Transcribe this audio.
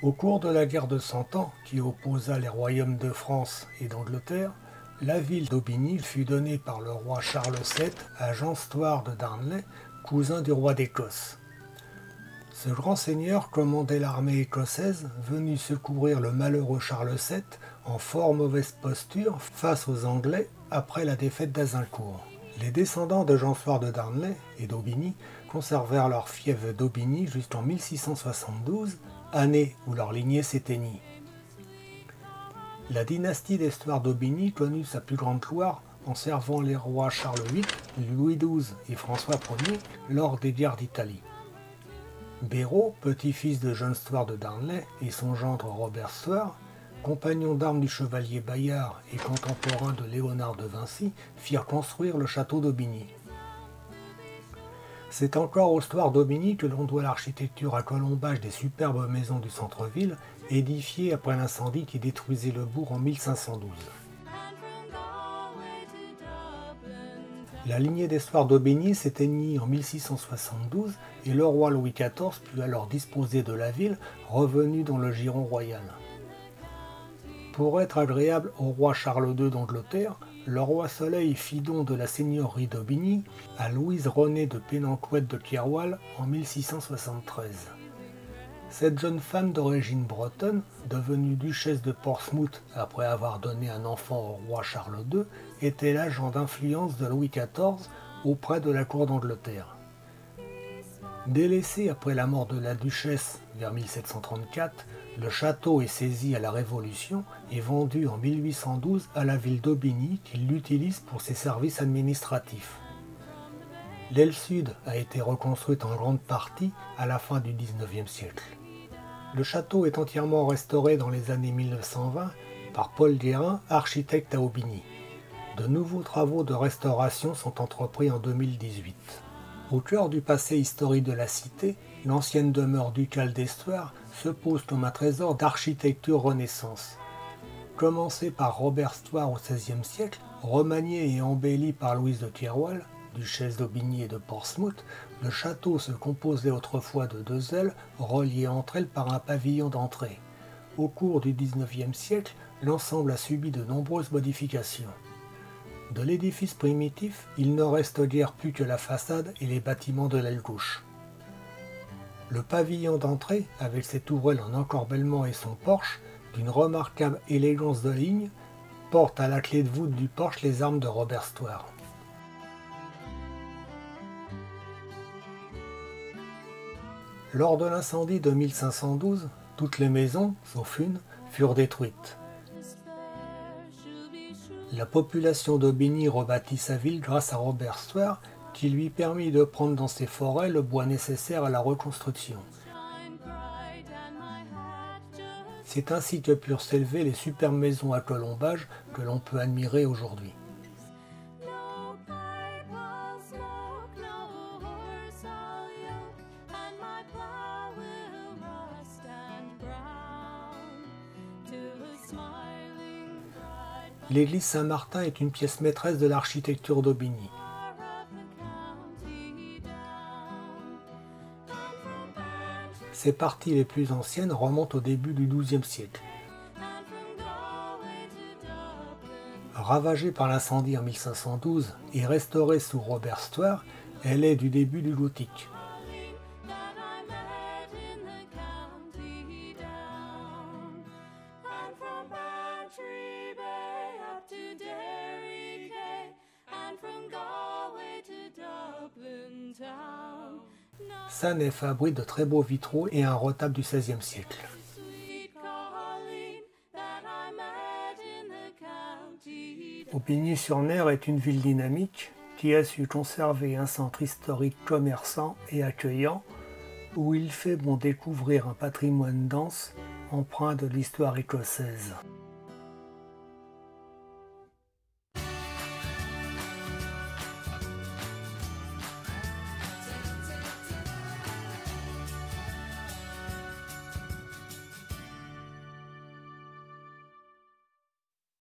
Au cours de la guerre de Cent Ans, qui opposa les royaumes de France et d'Angleterre, la ville d'Aubigny fut donnée par le roi Charles VII à Jean Stoart de Darnley, cousin du roi d'Écosse. Ce grand seigneur commandait l'armée écossaise venue secourir le malheureux Charles VII en fort mauvaise posture face aux Anglais après la défaite d'Azincourt. Les descendants de Jean Stoart de Darnley et d'Aubigny conservèrent leur fief d'Aubigny jusqu'en 1672, année où leur lignée s'éteignit. La dynastie des Stoart d'Aubigny connut sa plus grande gloire en servant les rois Charles VIII, Louis XII et François Ier lors des guerres d'Italie. Béraud, petit-fils de John Stoart de Darnley et son gendre Robert Stoart, compagnon d'armes du chevalier Bayard et contemporain de Léonard de Vinci, firent construire le château d'Aubigny. C'est encore au Stoart d'Aubigny que l'on doit l'architecture à colombage des superbes maisons du centre-ville, édifiées après l'incendie qui détruisit le bourg en 1512. La lignée des Stoart d'Aubigny s'éteignit en 1672 et le roi Louis XIV put alors disposer de la ville, revenue dans le giron royal. Pour être agréable au roi Charles II d'Angleterre, le roi Soleil fit don de la seigneurie d'Aubigny à Louise Renée de Pénancouët de Keroual en 1673. Cette jeune femme d'origine bretonne, devenue duchesse de Portsmouth après avoir donné un enfant au roi Charles II, était l'agent d'influence de Louis XIV auprès de la cour d'Angleterre. Délaissé après la mort de la duchesse vers 1734, le château est saisi à la Révolution et vendu en 1812 à la ville d'Aubigny qui l'utilise pour ses services administratifs. L'aile sud a été reconstruite en grande partie à la fin du XIXe siècle. Le château est entièrement restauré dans les années 1920 par Paul Guérin, architecte à Aubigny. De nouveaux travaux de restauration sont entrepris en 2018. Au cœur du passé historique de la cité, l'ancienne demeure ducale d'Estoires se pose comme un trésor d'architecture Renaissance. Commencé par Robert Stoart au XVIe siècle, remanié et embelli par Louise de Keroual, duchesse d'Aubigny et de Portsmouth, le château se composait autrefois de deux ailes reliées entre elles par un pavillon d'entrée. Au cours du XIXe siècle, l'ensemble a subi de nombreuses modifications. De l'édifice primitif, il ne reste guère plus que la façade et les bâtiments de l'aile gauche. Le pavillon d'entrée, avec ses tourelles en encorbellement et son porche, d'une remarquable élégance de ligne, porte à la clé de voûte du porche les armes de Robert Stoart. Lors de l'incendie de 1512, toutes les maisons, sauf une, furent détruites. La population d'Aubigny rebâtit sa ville grâce à Robert Stoart, qui lui permit de prendre dans ses forêts le bois nécessaire à la reconstruction. C'est ainsi que purent s'élever les superbes maisons à colombage que l'on peut admirer aujourd'hui. L'église Saint-Martin est une pièce maîtresse de l'architecture d'Aubigny. Ses parties les plus anciennes remontent au début du XIIe siècle. Ravagée par l'incendie en 1512 et restaurée sous Robert Stoart, elle est du début du gothique. Sa nef abrite de très beaux vitraux et un retable du XVIe siècle. Aubigny-sur-Ner est une ville dynamique qui a su conserver un centre historique commerçant et accueillant où il fait bon découvrir un patrimoine dense empreint de l'histoire écossaise.